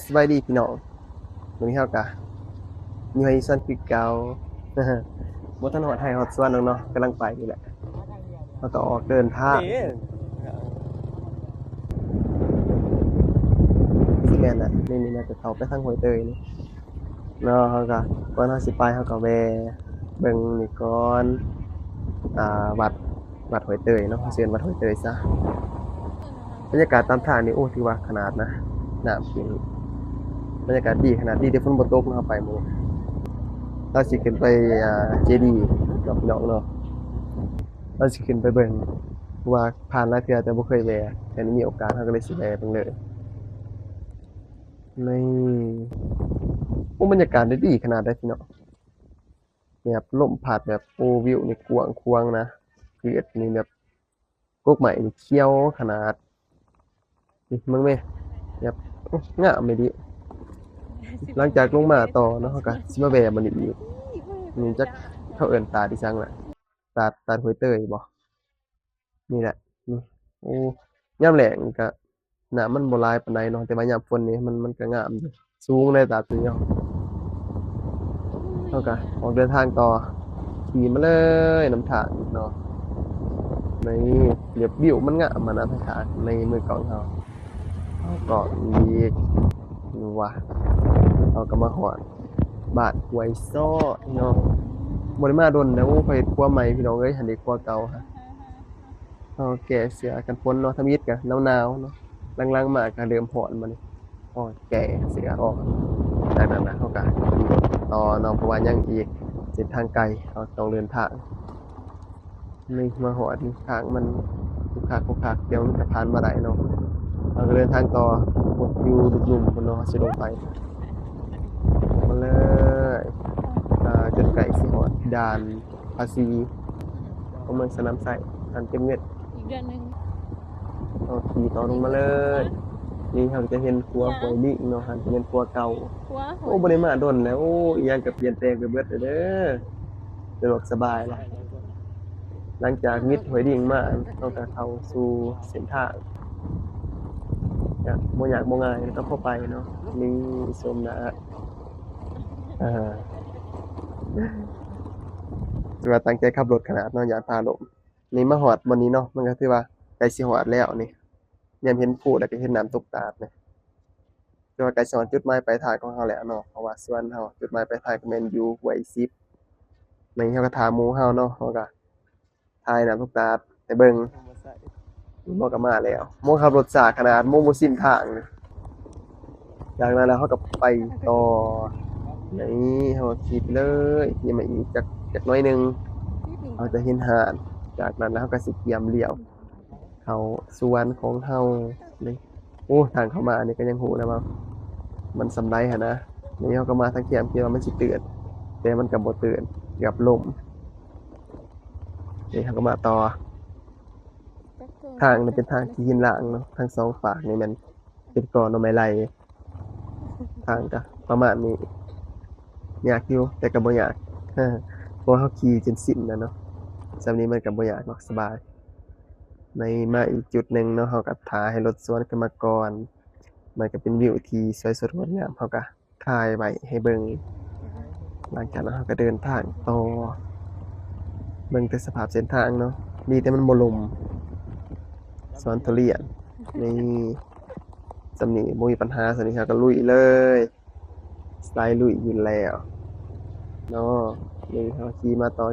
สบายดีพี่น้องวันนี้เฮากะมีไว้ส่วนคือเก่าบ่ทันฮอดไห้ฮอดสวนดอกเนาะกำลังไปนี่แหละเฮาก็ออกเดินทางสิแม่นน่ะนี่น่าจะเข้าไปทางห้วยเตยนี่เนาะเฮาก็ก่อนเฮาสิไปเฮาก็แวะเบิ่งนี่ก่อนวัดห้วยเตยเนาะเชื่อวัดห้วยเตยซะบรรยากาศตามทางนี่โอ้ถือว่าขนาดนะน้ำขึ้นบรรยากาศดีขนาดดีแต่ฝนบ่ตกเนาะเฮาไปมื้อนี้เราสิขึ้นไปเจดีย์เนาะพี่น้องเนาะ เราสิขึ้นไปเบิ่งว่าผ่านหลายเทื่อแต่บ่เคยแวะแต่นี้มีโอกาสเราก็เลยสิแวะเบิ่งเลยนี่โอ้บรรยากาศได้ดีขนาดใดพี่น้องแบบลมพัดแบบโอ้วิวนี่กว้างขวางนะคืออันนี้แบบกกไม้นี่เขียวขนาดนี่เบิ่งแม่แบบงามอีหลีหลังจากลงมาต่อเนาะเราก็สิมาแวะหม้องนี้อีกนี่จักเขาเอิ้นตาดอีสังล่ะตาดห้วยเตยบ่นี่แหละนี่โอ้ยามแล้งก็น้ำมันบ่หลายปานใดเนาะแต่ว่ายามฝนนี่มันก็งามอยู่สูงเลยตาดตัวนี้เราก็ออกเดินทางต่อขี่มาเลยนำทางเนาะนี่เรียบวิวมันงามอะนะทางข้างในมือกล้องเราก็อีกนี่ว่ะเราก็มาฮอดบ้านห้วยซ้อเนาะบ่ได้มาดนแล้วไปเฮ็ดครัวใหม่พี่น้องเอ้ยหันได้ครัวเก่าฮะเราแก้เสื้อกันฝนเนาะทำอิฐก็หนาวๆเนาะหลังๆมาก็เริ่มร้อนบัดนี้อ้อแก้เสื้อออกจากนั้นนะเราก็ขี่รถต่อเนาะเพราะว่ายังอีกเส้นทางไกลเราต้องเดินทางนี่มาฮอดนี่ทางมันขรุขระเดี๋ยวมันจะผ่านบ่ได้เนาะเราก็เดินทางต่อพวกอยู่ลุ่มๆพุ่นเนาะสิลงไปมาเลยจนใกล้สิฮอดด่านภาษีของเมืองสนามไส้ด่านเก็บเงินอีกเดือนหนึ่งเราขี่ต่อลงมาเลย นี่เราจะเห็นครัวหอยลิงเนาะหันจะเป็นครัวเก่าหัวหอโอ้ยบ่ได้มาดนแล้วโอ้อีหยังก็เปลี่ยนแปลงไปเบิดเด้อสะดวกสบายแล้วหลังจากมิดหอยลิงมาเราก็เข้าสู่เส้นทางอยากบ่ง่ายต้องเข้าไปเนาะนี่ชมนะอ่าถือว่าตั้งใจขับรถขนาดเนาะอย่าพาหลงนี่มาฮอดวันนี้เนาะมันก็ถือว่าใกล้สิฮอดแล้วนี่ยามเห็นภูแล้วก็เห็นน้ำตกตาดนี่ แต่ว่าใกล้สิฮอดจุดหมายปลายทางของเราแล้วเนาะเพราะว่าส่วนเราจุดหมายปลายทางก็แม่นอยู่ห้วยซิปนี่เราก็ถามหมู่เราเนาะเราก็ถ่ายน้ำตกตาดให้เบิ่งหมู่ก็มาแล้วหมู่ขับรถช้าขนาดหมู่บ่ชินทางนี่จากนั้นแล้วเราก็ไปต่อนี่เราก็ขี่ไปเลยขี่มาอีกจักหน่อยหนึ่งเราจะเห็นหาดจากนั้นแล้วเราก็สิเตรียมเลี้ยวเข้าสวนของเรานี่โอ้ทางเข้ามานี่ก็ยังฮู้นะว่า มันสำไรหั้นนะนี่เขาก็มาทางเทียมคิดว่ามันสิตื่นแต่มันก็บ่ตื่นเกือบล่มนี่เขาก็มาต่อทางนี่เป็นทางที่หินล้างเนาะทั้งสองฝากนี่มันเป็นกอหน่อไม้ไล่ทางก็ประมาณนี้ยากอยู่แต่ก็บ่ยากเพราะว่าเราขี่จนสิ้นแล้วเนาะสำนี้มันก็บ่ยากเนาะสบายในมาอีกจุดหนึ่งเนาะเราก็ท่าให้รถสวนขึ้นมาก่อนมันก็เป็นวิวที่สวยสดงดงามเราก็ถ่ายไว้ให้เบิ่งหลังจากนั้นเราก็เดินทางต่อเบิ่งแต่สภาพเส้นทางเนาะดีแต่มันบ่ล่มสวนทุเรียนนี่สำนี้บ่มีปัญหาสำนี้เราก็ลุยเลยสไตล์ลุยอยู่แล้วเนาะนี่เราขี่มาต่อ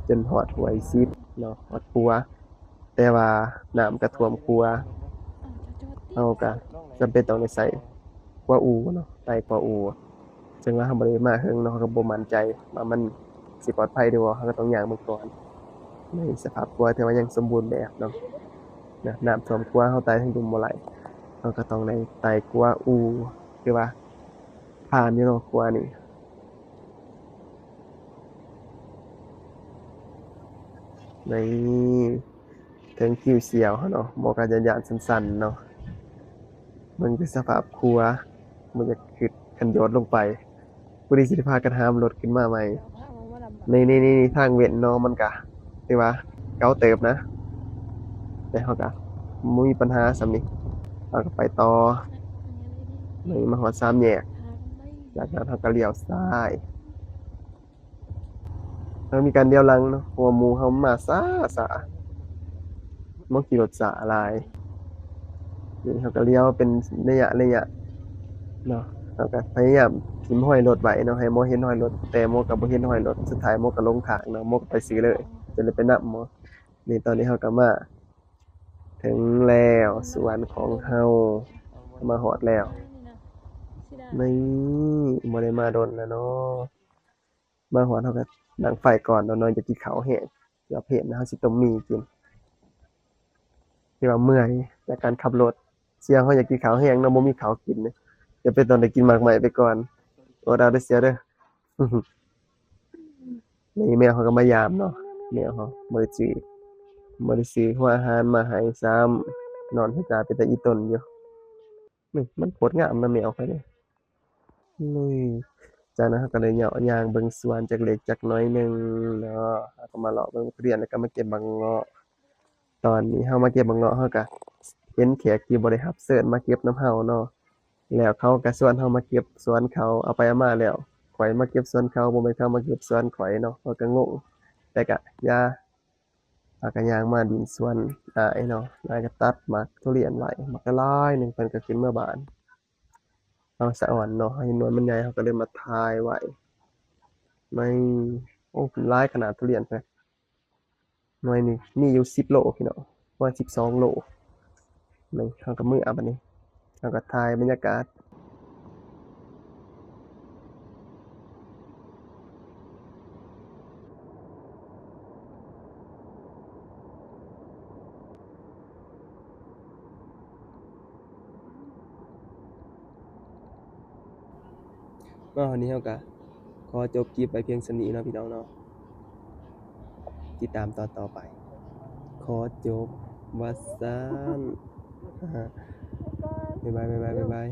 จนฮอดห้วยซิปเนาะฮอดปัวแต่ว่าน้ำก็ท่วมครัวเราก็จำเป็นต้องได้ใส่กัวอูเนาะใส่กัวอูซึ่งว่าเราบ่ได้มาเฮิงเนาะเราก็บ่มั่นใจว่ามันสิปลอดภัยหรือบ่เราก็ต้องย่างเบิ่งก่อนในสภาพครัวที่ว่ายังสมบูรณ์แบบเนาะนะน้ำท่วมครัวเราไต่ทางดุมบ่ไหลเราก็ต้องได้ไต่กัวอูคือว่าผ่านอยู่เนาะครัวนี่นี่ถึงคิวเสียวเราเนาะบ่ก็ย้านๆสั่นๆเนาะเบิ่งแต่สภาพครัวมันจะขึ้นคันโยดลงไปผู้ใดสิได้พากันหามรถขึ้นมาใหม่นี่ๆๆทางเว้นเนาะมันก็ถือว่าเก่าเติบนะแต่เราก็บ่มีปัญหาส่ำนี้เราก็ไปต่อ นี่มาฮอด3แยกจากนั้นเฮาก็เลี้ยวซ้ายแล้วมีการเลี้ยวหลังเนาะเพราะว่าหมู่เฮามาช้าๆบ่ขี่รถช้าหลายนี่เฮาก็เลี้ยวเป็นระยะเนาะเฮาก็พยายามทิ่มห้อยรถไว้เนาะให้หมอเห็นห้อยรถแต่หมอก็บ่เห็นห้อยรถสุดท้ายหมอก็ลงทางเนาะหมอก็ไปซื้อเลยจะได้ไปนำหมอนี่ตอนนี้เฮาก็มาถึงแล้วสวนของเฮามาฮอดแล้วนี่บ่ได้มาดนแล้วเนาะมาฮอดเฮาก็ดังไฟก่อนเนาะจะกินข้าวแห้งเดี๋ยวเพจนะเฮาสิต้มหมี่กินที่ว่าเมื่อยจากการขับรถเสียเฮาอยากกินข้าวแห้งเนาะบ่มีข้าวกินเนี่ยจะเป็นตอนได้กินหมากไหม้ไปก่อนอดเอาเด้อเสียเด้อ นี่แมวเขาก็มายามเนาะแมวเขาบ่ได้ซื้อหัวอาหารมาให้ซ้ำนอนให้ตาเป็นตาอีตนอยู่นี่มันโคตรงามนะแมวข้อยนี่นี่จากนั้นเขาก็เลยเหาะย่างเบิ่งสวนจักเล็กจักน้อยหนึ่งเนาะแล้วก็มาเลาะเบิ่งทุเรียนแล้วก็มาเก็บบักเงาะตอนนี้เฮามาเก็บบักเงาะเฮาก็เห็นแขกที่บ่ได้รับเชิญมาเก็บนำเฮาเนาะแล้วเขาก็ชวนเฮามาเก็บสวนเขาเอาไปเอามาแล้วข้อยมาเก็บสวนเขาบ่แม่นเขามาเก็บสวนข้อยเนาะข้อยก็งงแต่ก็อย่า พากันย่างมาดินสวนอ้ายเนาะอ้ายก็ตัดหมากทุเรียนไว้บักละลายหนึ่งเพิ่นก็ขึ้นเมื่อบ้านเราสะอ่อนเนาะเห็นว่ามันใหญ่เราก็เลยมาถ่ายไว้ในโอ้หลายขนาดทุเรียนเพิ่นหน่วยนี้มีอยู่10โลพี่น้องประมาณ12โลนี่เราก็มื้อบัดนี้เราก็ถ่ายบรรยากาศวันนี้เราก็ขอจบคลิปไว้เพียงส่ำนี้เนาะพี่น้องเนาะติดตามตอนต่อไปขอจบว่าซั่นบ๊ายบาย